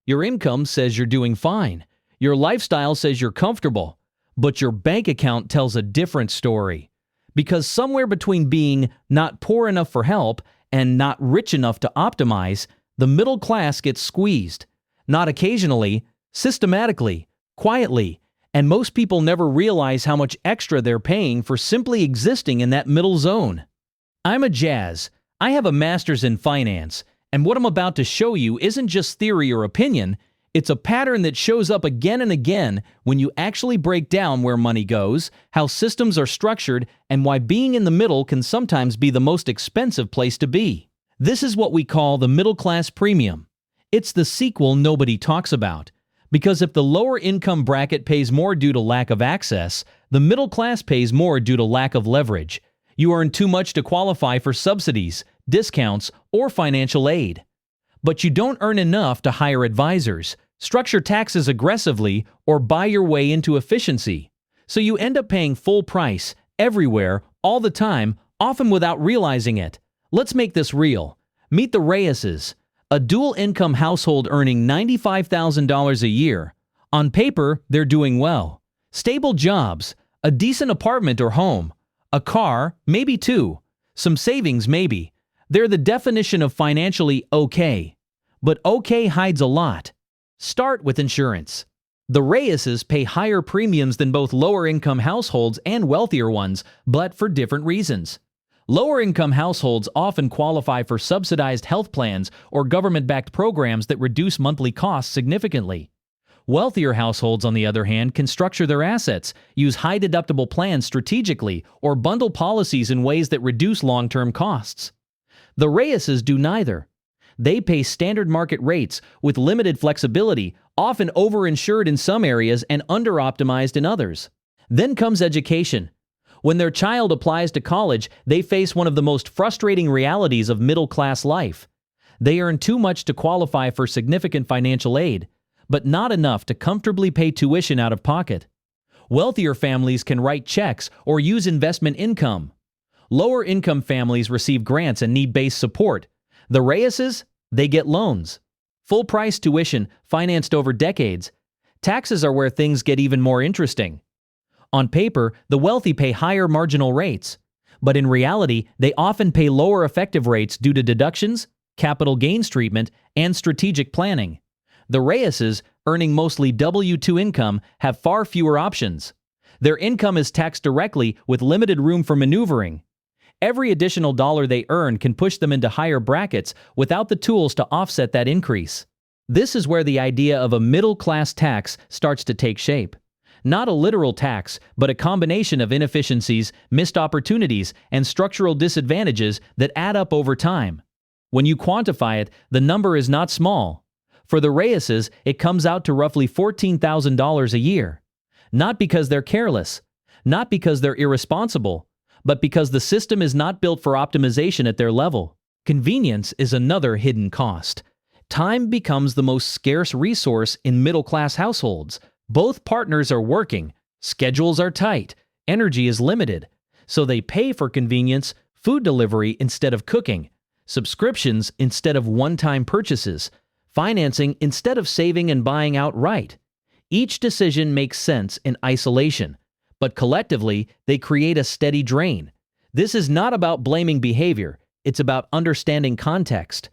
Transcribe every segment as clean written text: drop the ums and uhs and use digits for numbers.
Your income says you're doing fine. Your lifestyle says you're comfortable. But your bank account tells a different story. Because somewhere between being not poor enough for help and not rich enough to optimize, the middle class gets squeezed. Not occasionally, systematically, quietly, and most people never realize how much extra they're paying for simply existing in that middle zone. I'm a Jazz. I have a master's in finance, and what I'm about to show you isn't just theory or opinion, it's a pattern that shows up again and again when you actually break down where money goes, how systems are structured, and why being in the middle can sometimes be the most expensive place to be. This is what we call the middle class premium. It's the sequel nobody talks about. Because if the lower income bracket pays more due to lack of access, the middle class pays more due to lack of leverage. You earn too much to qualify for subsidies, discounts, or financial aid. But you don't earn enough to hire advisors, structure taxes aggressively, or buy your way into efficiency. So you end up paying full price, everywhere, all the time, often without realizing it. Let's make this real. Meet the Reyeses, a dual-income household earning $95,000 a year. On paper, they're doing well. Stable jobs, a decent apartment or home, a car, maybe two, some savings maybe. They're the definition of financially okay. But okay hides a lot. Start with insurance. The Reyeses pay higher premiums than both lower-income households and wealthier ones, but for different reasons. Lower-income households often qualify for subsidized health plans or government-backed programs that reduce monthly costs significantly. Wealthier households, on the other hand, can structure their assets, use high-deductible plans strategically, or bundle policies in ways that reduce long-term costs. The Reyeses do neither. They pay standard market rates with limited flexibility, often overinsured in some areas and under-optimized in others. Then comes education. When their child applies to college, they face one of the most frustrating realities of middle-class life. They earn too much to qualify for significant financial aid, but not enough to comfortably pay tuition out of pocket. Wealthier families can write checks or use investment income. Lower-income families receive grants and need-based support. The Reyeses, they get loans. Full-price tuition financed over decades. Taxes are where things get even more interesting. On paper, the wealthy pay higher marginal rates, but in reality, they often pay lower effective rates due to deductions, capital gains treatment, and strategic planning. The Reyeses, earning mostly W-2 income, have far fewer options. Their income is taxed directly with limited room for maneuvering. Every additional dollar they earn can push them into higher brackets without the tools to offset that increase. This is where the idea of a middle-class tax starts to take shape. Not a literal tax, but a combination of inefficiencies, missed opportunities, and structural disadvantages that add up over time. When you quantify it, the number is not small. For the Reyeses, it comes out to roughly $14,000 a year. Not because they're careless, not because they're irresponsible, but because the system is not built for optimization at their level. Convenience is another hidden cost. Time becomes the most scarce resource in middle-class households. Both partners are working, schedules are tight, energy is limited, so they pay for convenience, food delivery instead of cooking, subscriptions instead of one-time purchases, financing instead of saving and buying outright. Each decision makes sense in isolation, but collectively they create a steady drain. This is not about blaming behavior, it's about understanding context.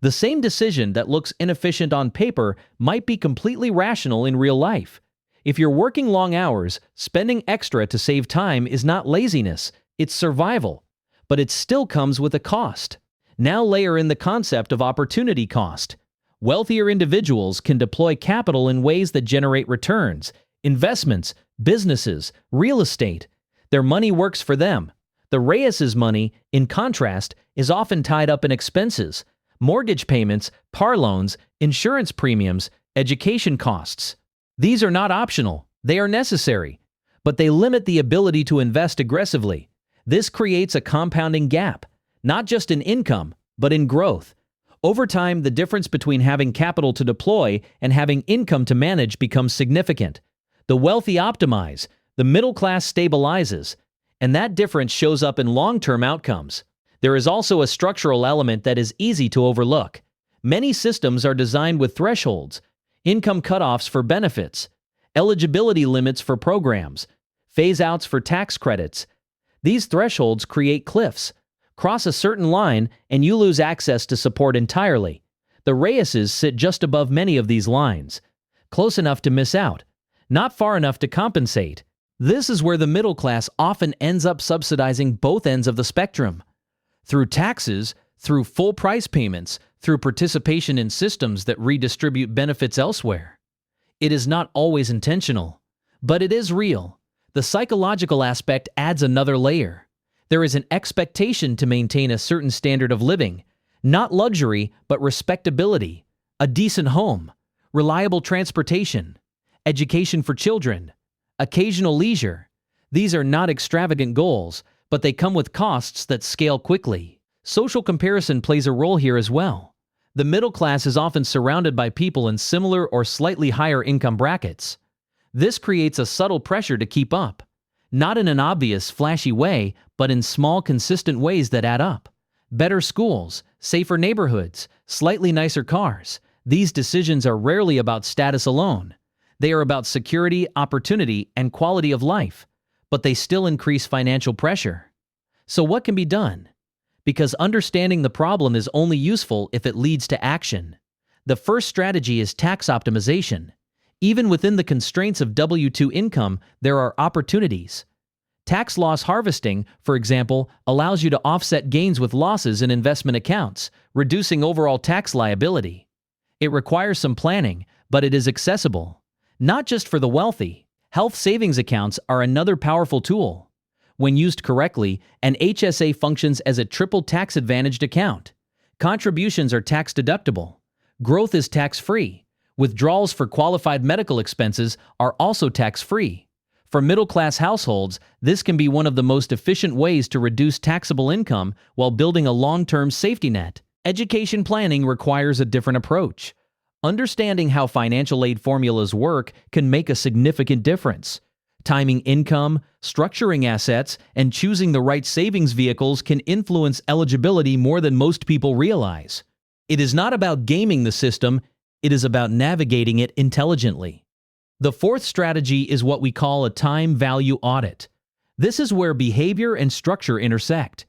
The same decision that looks inefficient on paper might be completely rational in real life. If you're working long hours, spending extra to save time is not laziness, it's survival. But it still comes with a cost. Now layer in the concept of opportunity cost. Wealthier individuals can deploy capital in ways that generate returns, investments, businesses, real estate. Their money works for them. The Reyeses' money, in contrast, is often tied up in expenses. Mortgage payments, car loans, insurance premiums, education costs. These are not optional, they are necessary, but they limit the ability to invest aggressively. This creates a compounding gap, not just in income, but in growth. Over time, the difference between having capital to deploy and having income to manage becomes significant. The wealthy optimize, the middle class stabilizes, and that difference shows up in long-term outcomes. There is also a structural element that is easy to overlook. Many systems are designed with thresholds. income cutoffs for benefits, eligibility limits for programs, phase-outs for tax credits. These thresholds create cliffs. Cross a certain line and you lose access to support entirely. The Reyes's sit just above many of these lines, close enough to miss out, not far enough to compensate. This is where the middle class often ends up subsidizing both ends of the spectrum. Through taxes, through full price payments, through participation in systems that redistribute benefits elsewhere. It is not always intentional, but it is real. The psychological aspect adds another layer. There is an expectation to maintain a certain standard of living, not luxury, but respectability, a decent home, reliable transportation, education for children, occasional leisure. These are not extravagant goals, but they come with costs that scale quickly. Social comparison plays a role here as well. The middle class is often surrounded by people in similar or slightly higher income brackets. This creates a subtle pressure to keep up, not in an obvious, flashy way, but in small, consistent ways that add up. Better schools, safer neighborhoods, slightly nicer cars. These decisions are rarely about status alone. They are about security, opportunity, and quality of life, but they still increase financial pressure. So what can be done? Because understanding the problem is only useful if it leads to action. The first strategy is tax optimization. Even within the constraints of W-2 income, there are opportunities. Tax loss harvesting, for example, allows you to offset gains with losses in investment accounts, reducing overall tax liability. It requires some planning, but it is accessible. Not just for the wealthy. Health savings accounts are another powerful tool. When used correctly, an HSA functions as a triple tax-advantaged account. Contributions are tax-deductible. Growth is tax-free. Withdrawals for qualified medical expenses are also tax-free. For middle-class households, this can be one of the most efficient ways to reduce taxable income while building a long-term safety net. Education planning requires a different approach. Understanding how financial aid formulas work can make a significant difference. Timing income, structuring assets, and choosing the right savings vehicles can influence eligibility more than most people realize. It is not about gaming the system, it is about navigating it intelligently. The fourth strategy is what we call a time value audit. This is where behavior and structure intersect.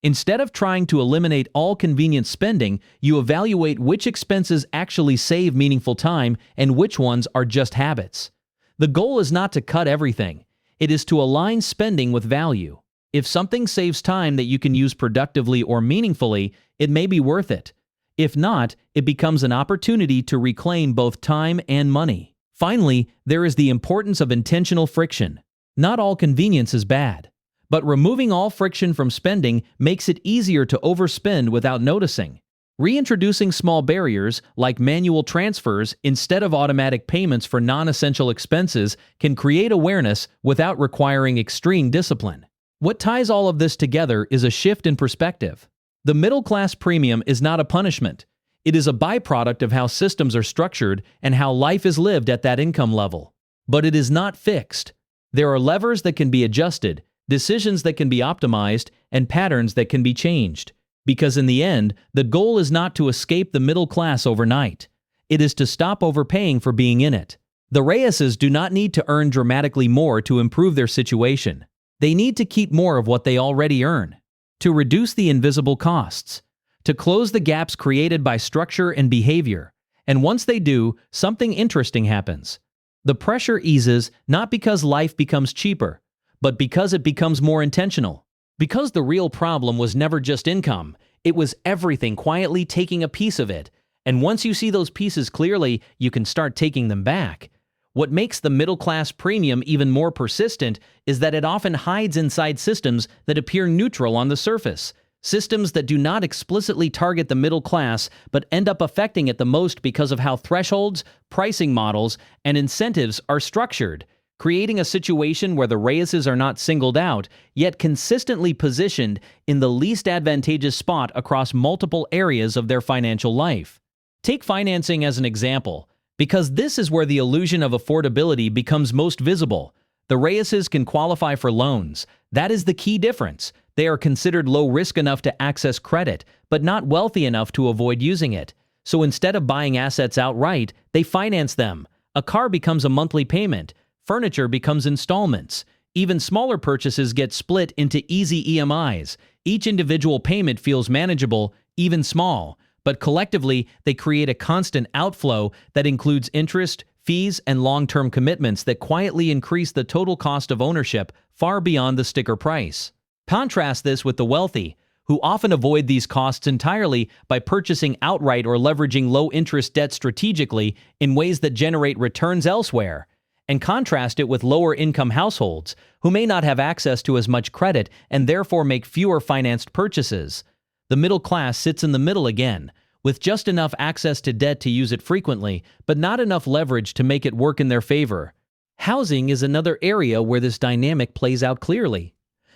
Instead of trying to eliminate all convenient spending, you evaluate which expenses actually save meaningful time and which ones are just habits. The goal is not to cut everything. It is to align spending with value. If something saves time that you can use productively or meaningfully, it may be worth it. If not, it becomes an opportunity to reclaim both time and money. Finally, there is the importance of intentional friction. Not all convenience is bad, but removing all friction from spending makes it easier to overspend without noticing. Reintroducing small barriers, like manual transfers instead of automatic payments for non-essential expenses, can create awareness without requiring extreme discipline. What ties all of this together is a shift in perspective. The middle-class premium is not a punishment. It is a byproduct of how systems are structured and how life is lived at that income level. But it is not fixed. There are levers that can be adjusted, decisions that can be optimized, and patterns that can be changed. Because in the end, the goal is not to escape the middle class overnight. It is to stop overpaying for being in it. The Reyes's do not need to earn dramatically more to improve their situation. They need to keep more of what they already earn, to reduce the invisible costs, to close the gaps created by structure and behavior. And once they do, something interesting happens. The pressure eases not because life becomes cheaper, but because it becomes more intentional. Because the real problem was never just income, it was everything quietly taking a piece of it. And once you see those pieces clearly, you can start taking them back. What makes the middle-class premium even more persistent is that it often hides inside systems that appear neutral on the surface. Systems that do not explicitly target the middle class, but end up affecting it the most because of how thresholds, pricing models, and incentives are structured, creating a situation where the Reyes's are not singled out, yet consistently positioned in the least advantageous spot across multiple areas of their financial life. Take financing as an example, because this is where the illusion of affordability becomes most visible. The Reyes's can qualify for loans. That is the key difference. They are considered low risk enough to access credit, but not wealthy enough to avoid using it. So instead of buying assets outright, they finance them. A car becomes a monthly payment. Furniture becomes installments. Even smaller purchases get split into easy EMIs. Each individual payment feels manageable, even small, but collectively they create a constant outflow that includes interest, fees, and long-term commitments that quietly increase the total cost of ownership far beyond the sticker price. Contrast this with the wealthy, who often avoid these costs entirely by purchasing outright or leveraging low-interest debt strategically in ways that generate returns elsewhere. And contrast it with lower-income households, who may not have access to as much credit and therefore make fewer financed purchases. The middle class sits in the middle again, with just enough access to debt to use it frequently, but not enough leverage to make it work in their favor. Housing is another area where this dynamic plays out clearly.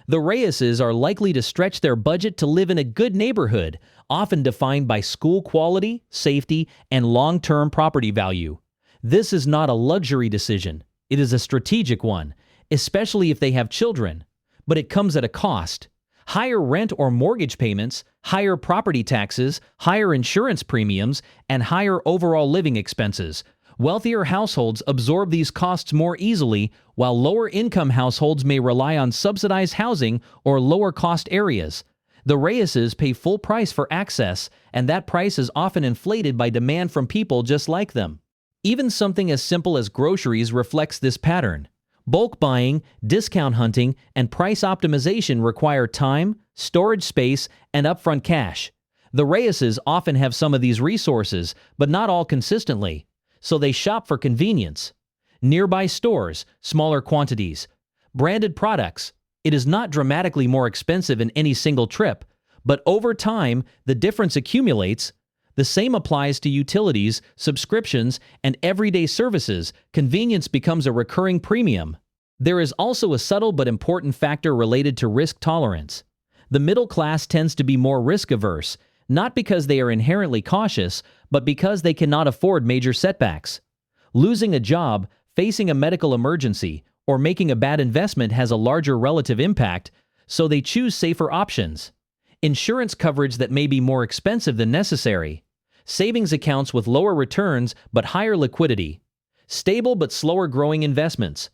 The Reyes's are likely to stretch their budget to live in a good neighborhood, often defined by school quality, safety, and long-term property value. This is not a luxury decision. It is a strategic one, especially if they have children. But it comes at a cost. Higher rent or mortgage payments, higher property taxes, higher insurance premiums, and higher overall living expenses. Wealthier households absorb these costs more easily, while lower-income households may rely on subsidized housing or lower-cost areas. The Reyes's pay full price for access, and that price is often inflated by demand from people just like them. Even something as simple as groceries reflects this pattern. Bulk buying, discount hunting, and price optimization require time, storage space, and upfront cash. The Reyes's often have some of these resources, but not all consistently, so they shop for convenience. Nearby stores, smaller quantities. Branded products. It is not dramatically more expensive in any single trip, but over time, the difference accumulates. The same applies to utilities, subscriptions, and everyday services. Convenience becomes a recurring premium. There is also a subtle but important factor related to risk tolerance. The middle class tends to be more risk-averse, not because they are inherently cautious, but because they cannot afford major setbacks. Losing a job, facing a medical emergency, or making a bad investment has a larger relative impact, so they choose safer options. Insurance coverage that may be more expensive than necessary. Savings accounts with lower returns but higher liquidity. Stable but slower growing investments.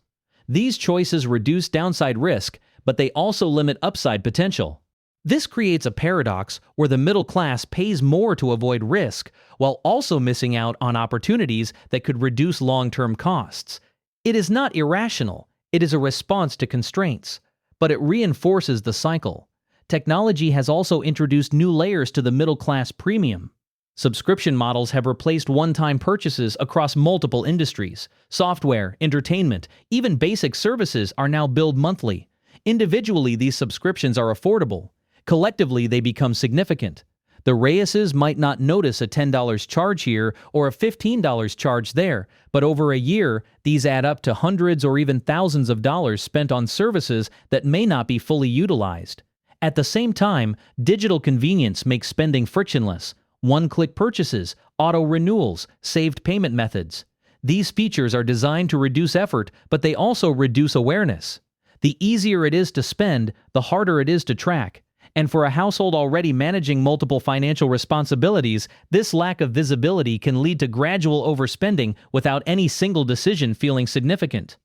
These choices reduce downside risk, but they also limit upside potential. This creates a paradox where the middle class pays more to avoid risk while also missing out on opportunities that could reduce long-term costs. It is not irrational, it is a response to constraints, but it reinforces the cycle. Technology has also introduced new layers to the middle class premium. Subscription models have replaced one-time purchases across multiple industries. Software, entertainment, even basic services are now billed monthly. Individually, these subscriptions are affordable. Collectively, they become significant. The Reyes's might not notice a $10 charge here or a $15 charge there, but over a year, these add up to hundreds or even thousands of dollars spent on services that may not be fully utilized. At the same time, digital convenience makes spending frictionless. One-click purchases, auto-renewals, saved payment methods. These features are designed to reduce effort, but they also reduce awareness. The easier it is to spend, the harder it is to track. And for a household already managing multiple financial responsibilities, this lack of visibility can lead to gradual overspending without any single decision feeling significant.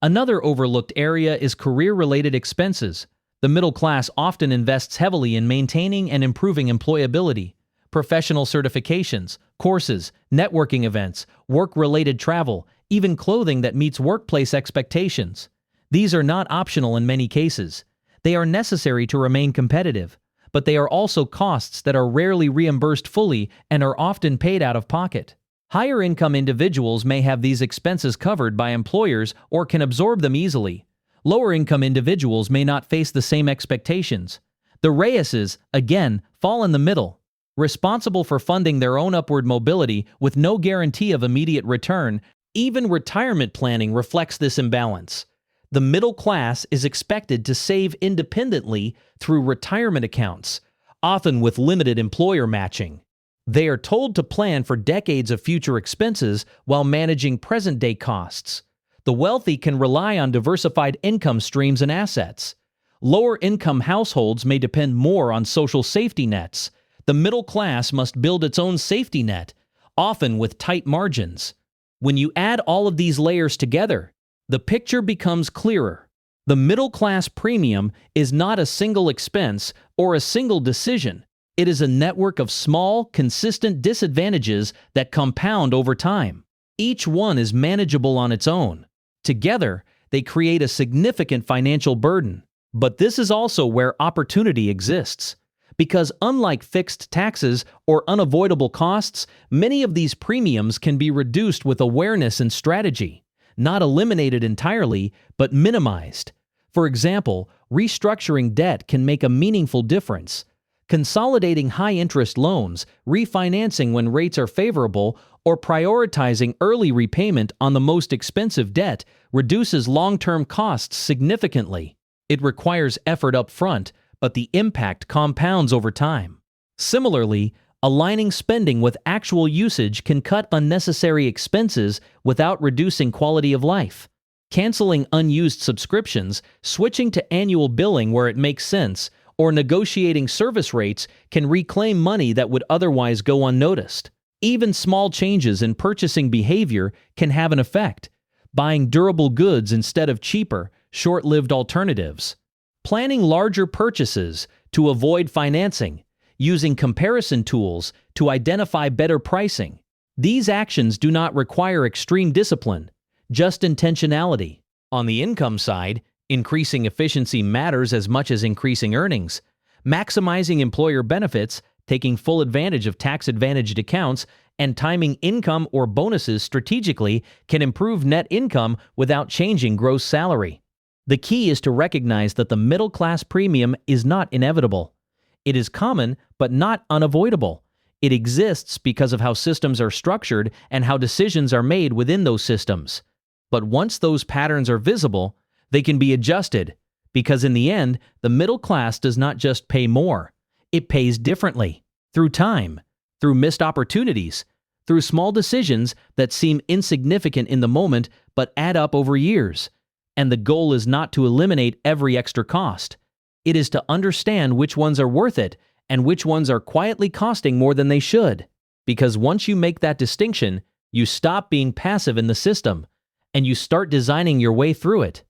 Another overlooked area is career-related expenses. The middle class often invests heavily in maintaining and improving employability. Professional certifications, courses, networking events, work-related travel, even clothing that meets workplace expectations. These are not optional in many cases. They are necessary to remain competitive, but they are also costs that are rarely reimbursed fully and are often paid out of pocket. Higher-income individuals may have these expenses covered by employers or can absorb them easily. Lower-income individuals may not face the same expectations. The Reyes's, again, fall in the middle, responsible for funding their own upward mobility with no guarantee of immediate return. Even retirement planning reflects this imbalance. The middle class is expected to save independently through retirement accounts, often with limited employer matching. They are told to plan for decades of future expenses while managing present-day costs. The wealthy can rely on diversified income streams and assets. Lower-income households may depend more on social safety nets. The middle class must build its own safety net, often with tight margins. When you add all of these layers together, the picture becomes clearer. The middle-class premium is not a single expense or a single decision. It is a network of small, consistent disadvantages that compound over time. Each one is manageable on its own. Together, they create a significant financial burden. But this is also where opportunity exists. Because unlike fixed taxes or unavoidable costs, many of these premiums can be reduced with awareness and strategy. Not eliminated entirely, but minimized. For example, restructuring debt can make a meaningful difference. Consolidating high-interest loans, refinancing when rates are favorable, or prioritizing early repayment on the most expensive debt reduces long-term costs significantly. It requires effort up front, but the impact compounds over time. Similarly, aligning spending with actual usage can cut unnecessary expenses without reducing quality of life. Canceling unused subscriptions, switching to annual billing where it makes sense, or negotiating service rates can reclaim money that would otherwise go unnoticed. Even small changes in purchasing behavior can have an effect. Buying durable goods instead of cheaper, short-lived alternatives. Planning larger purchases to avoid financing. Using comparison tools to identify better pricing. These actions do not require extreme discipline, just intentionality. On the income side, increasing efficiency matters as much as increasing earnings. Maximizing employer benefits, taking full advantage of tax-advantaged accounts, and timing income or bonuses strategically can improve net income without changing gross salary. The key is to recognize that the middle-class premium is not inevitable. It is common, but not unavoidable. It exists because of how systems are structured and how decisions are made within those systems. But once those patterns are visible, they can be adjusted, because in the end, the middle class does not just pay more. It pays differently, through time, through missed opportunities, through small decisions that seem insignificant in the moment but add up over years. And the goal is not to eliminate every extra cost. It is to understand which ones are worth it and which ones are quietly costing more than they should. Because once you make that distinction, you stop being passive in the system, and you start designing your way through it.